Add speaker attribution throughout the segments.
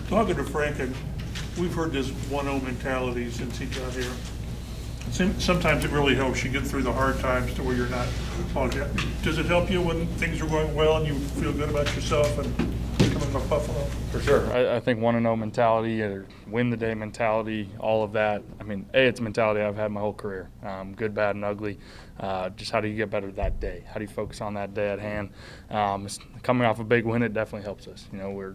Speaker 1: Talking to Frank, and we've heard this 1-0 mentality since he got here. Sometimes it really helps you get through the hard times to where you're not bogged down. Does it help you when things are going well and you feel good about yourself and coming to Buffalo?
Speaker 2: For sure. I think 1-0 mentality or win the day mentality, all of that. I mean, it's a mentality I've had my whole career, good, bad, and ugly. Just how do you get better that day? How do you focus on that day at hand? Coming off a big win, it definitely helps us. You know, we're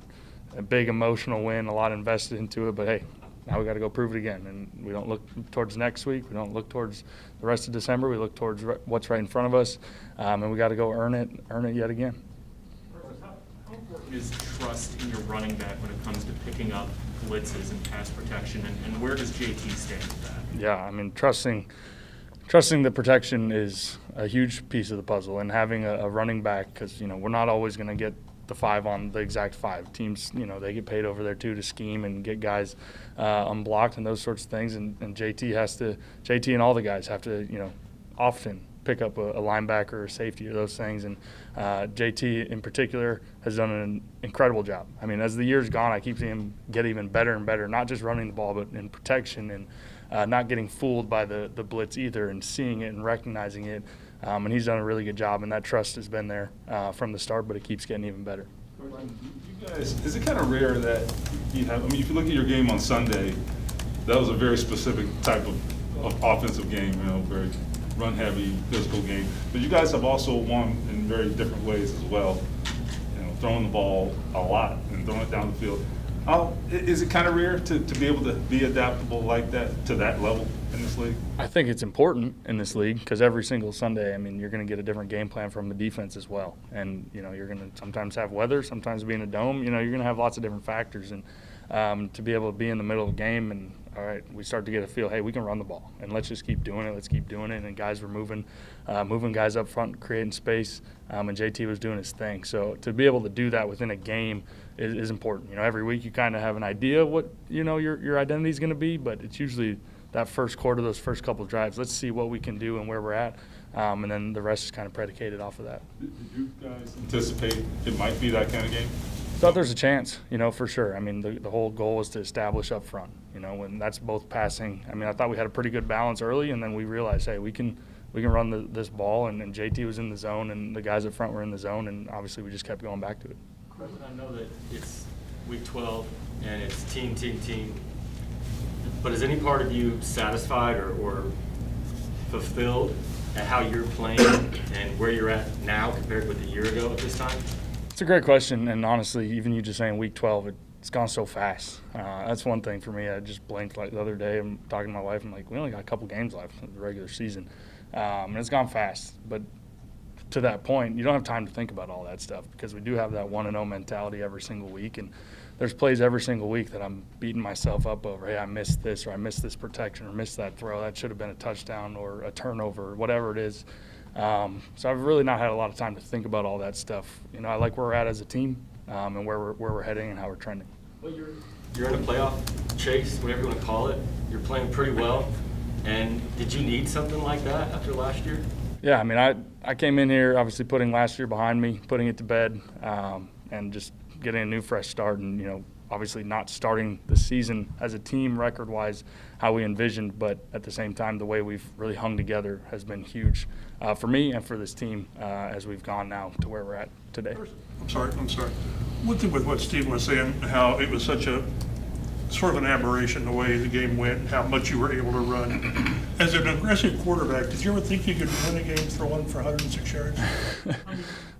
Speaker 2: a big emotional win, a lot invested into it, but hey, now we got to go prove it again. And we don't look towards next week. We don't look towards the rest of December. We look towards what's right in front of us, and we got to go earn it yet again.
Speaker 3: How important is trust in your running back when it comes to picking up blitzes and pass protection, and where does JT stand with that?
Speaker 2: Yeah, I mean, trusting the protection is a huge piece of the puzzle, and having a running back, because, you know, we're not always going to get the 5 on the exact 5. Teams, you know, they get paid over there too to scheme and get guys unblocked and those sorts of things, and JT and all the guys have to, you know, often pick up a linebacker or safety or those things, and JT in particular has done an incredible job. I mean, as the year's gone, I keep seeing him get even better and better, not just running the ball, but in protection and not getting fooled by the blitz either, and seeing it and recognizing it. And he's done a really good job, and that trust has been there from the start, but it keeps getting even better.
Speaker 4: You guys, is it kind of rare that you have, I mean, if you look at your game on Sunday, that was a very specific type of offensive game, you know, very run-heavy, physical game. But you guys have also won in very different ways as well, you know, throwing the ball a lot and throwing it down the field. Is it kind of rare to be able to be adaptable like that to that level in this league?
Speaker 2: I think it's important in this league because every single Sunday, I mean, you're going to get a different game plan from the defense as well. And, you know, you're going to sometimes have weather, sometimes be in a dome. You know, you're going to have lots of different factors. And to be able to be in the middle of the game and, all right, we start to get a feel, hey, we can run the ball. And let's just keep doing it. Let's keep doing it. And guys were moving guys up front, creating space, and JT was doing his thing. So to be able to do that within a game is important. You know, every week you kind of have an idea of what, you know, your identity is going to be, but it's usually that first quarter, those first couple of drives. Let's see what we can do and where we're at, and then the rest is kind of predicated off of that.
Speaker 4: Did you guys anticipate it might be that kind of game?
Speaker 2: Thought there's a chance, you know, for sure. I mean, the whole goal was to establish up front, you know, and that's both passing. I mean, I thought we had a pretty good balance early, and then we realized, hey, we can run this ball, and JT was in the zone, and the guys up front were in the zone, and obviously we just kept going back to it.
Speaker 3: I know that it's week 12 and it's team, but is any part of you satisfied or fulfilled at how you're playing and where you're at now compared with a year ago at this time?
Speaker 2: It's a great question, and honestly, even you just saying week 12, it's gone so fast. That's one thing for me. I just blinked like the other day. I'm talking to my wife. I'm like, we only got a couple games left of the regular season, and it's gone fast. But to that point, you don't have time to think about all that stuff because we do have that 1-0 mentality every single week, and there's plays every single week that I'm beating myself up over. Hey, I missed this, or I missed this protection, or missed that throw. That should have been a touchdown or a turnover, or whatever it is. So I've really not had a lot of time to think about all that stuff. You know, I like where we're at as a team, and where we're heading and how we're trending.
Speaker 3: Well, you're in a playoff chase, whatever you want to call it. You're playing pretty well, and did you need something like that after last year?
Speaker 2: Yeah, I mean, I came in here obviously putting last year behind me, putting it to bed, and just getting a new fresh start, and, you know, obviously not starting the season as a team record-wise how we envisioned, but at the same time the way we've really hung together has been huge for me and for this team as we've gone now to where we're at today.
Speaker 1: I'm sorry. One thing with what Steve was saying, how it was such a sort of an aberration the way the game went, how much you were able to run. As an aggressive quarterback, did you ever think you could win a game throwing for 106 yards?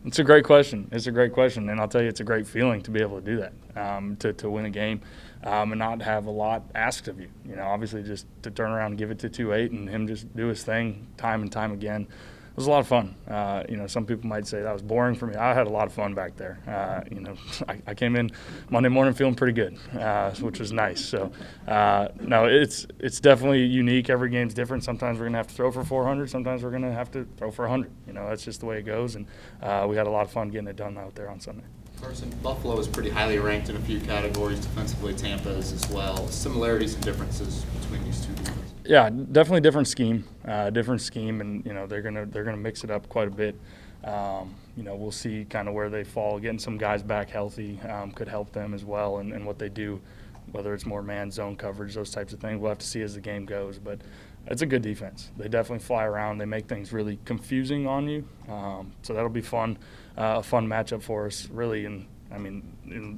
Speaker 2: It's a great question. It's a great question, and I'll tell you, it's a great feeling to be able to do that, to win a game and not have a lot asked of you. You know, obviously just to turn around and give it to 2-8 and him just do his thing time and time again. It was a lot of fun. You know, some people might say that was boring for me. I had a lot of fun back there. You know, I came in Monday morning feeling pretty good, which was nice. So, no, it's definitely unique. Every game's different. Sometimes we're going to have to throw for 400. Sometimes we're going to have to throw for 100. You know, that's just the way it goes. And we had a lot of fun getting it done out there on Sunday.
Speaker 5: Carson, Buffalo is pretty highly ranked in a few categories. Defensively, Tampa is as well. Similarities and differences between these two defenses?
Speaker 2: Yeah, definitely different scheme, and you know they're gonna mix it up quite a bit. we'll see kind of where they fall. Getting some guys back healthy could help them as well, and what they do, whether it's more man zone coverage, those types of things. We'll have to see as the game goes. But it's a good defense. They definitely fly around. They make things really confusing on you. So that'll be fun, a fun matchup for us, really. And,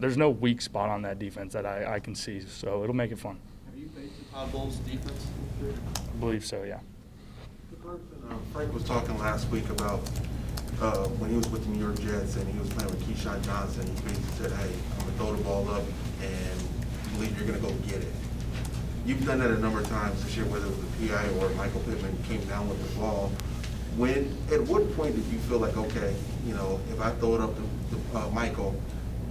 Speaker 2: there's no weak spot on that defense that I can see. So it'll make it fun.
Speaker 5: Have you faced the Todd Bowles defense?
Speaker 2: I believe so, yeah.
Speaker 6: Frank was talking last week about when he was with the New York Jets and he was playing with Keyshawn Johnson. He basically said, hey, I'm going to throw the ball up and you believe you're going to go get it. You've done that a number of times this year, whether it was the PI or Michael Pittman came down with the ball. At what point did you feel like, okay, if I throw it up to Michael,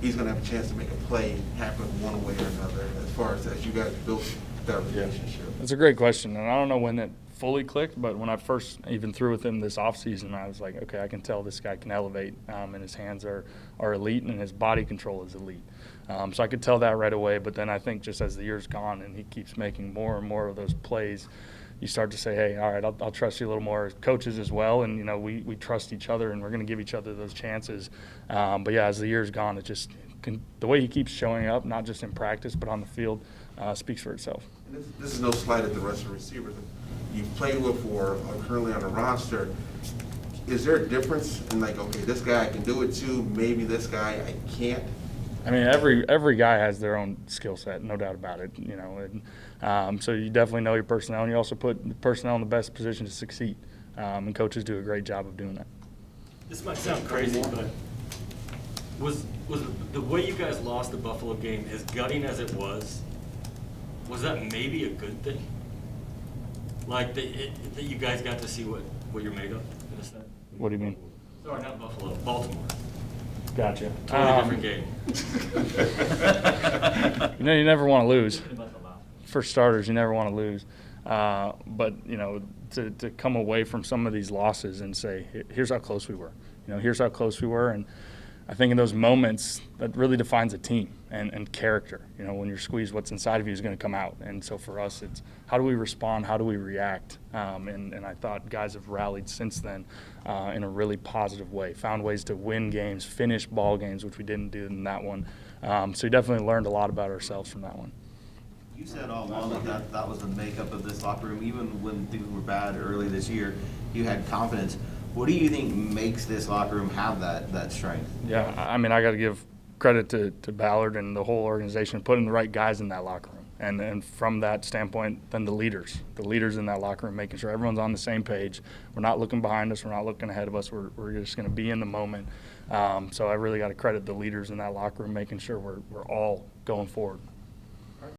Speaker 6: he's going to have a chance to make a play happen one way or another, as far as you guys built that relationship?
Speaker 2: That's a great question, and I don't know when it fully clicked, but when I first even threw with him this offseason, I was like, okay, I can tell this guy can elevate, and his hands are elite, and his body control is elite. So I could tell that right away, but then I think just as the year's gone and he keeps making more and more of those plays, you start to say, hey, all right, I'll trust you a little more as coaches as well, and we trust each other, and we're going to give each other those chances. But yeah, as the year's gone, it just the way he keeps showing up, not just in practice but on the field, speaks for itself.
Speaker 6: And this is no slight at the rest of the receivers you've played with or are currently on the roster. Is there a difference in like, okay, this guy I can do it too, maybe this guy I can't?
Speaker 2: Every guy has their own skill set, no doubt about it. So you definitely know your personnel, and you also put the personnel in the best position to succeed. And coaches do a great job of doing that.
Speaker 3: This might sound crazy, but was the way you guys lost the Buffalo game, as gutting as it was that maybe a good thing? Like that you guys got to see what you're made of in a sense?
Speaker 2: What do you mean?
Speaker 3: Sorry, not Buffalo, Baltimore.
Speaker 2: Gotcha.
Speaker 3: Totally different game.
Speaker 2: You never want to lose. For starters, you never want to lose. But to come away from some of these losses and say, here's how close we were. Here's how close we were. And I think in those moments, that really defines a team and character. When you're squeezed, what's inside of you is going to come out. And so for us, it's how do we respond? How do we react? And I thought guys have rallied since then in a really positive way, found ways to win games, finish ball games, which we didn't do in that one. So we definitely learned a lot about ourselves from that one.
Speaker 7: You said all along that was the makeup of this locker room. Even when things were bad early this year, you had confidence. What do you think makes this locker room have that strength?
Speaker 2: Yeah, I got to give credit to Ballard and the whole organization putting the right guys in that locker room. And from that standpoint, then the leaders in that locker room, making sure everyone's on the same page. We're not looking behind us. We're not looking ahead of us. We're just going to be in the moment. So I really got to credit the leaders in that locker room, making sure we're all going forward.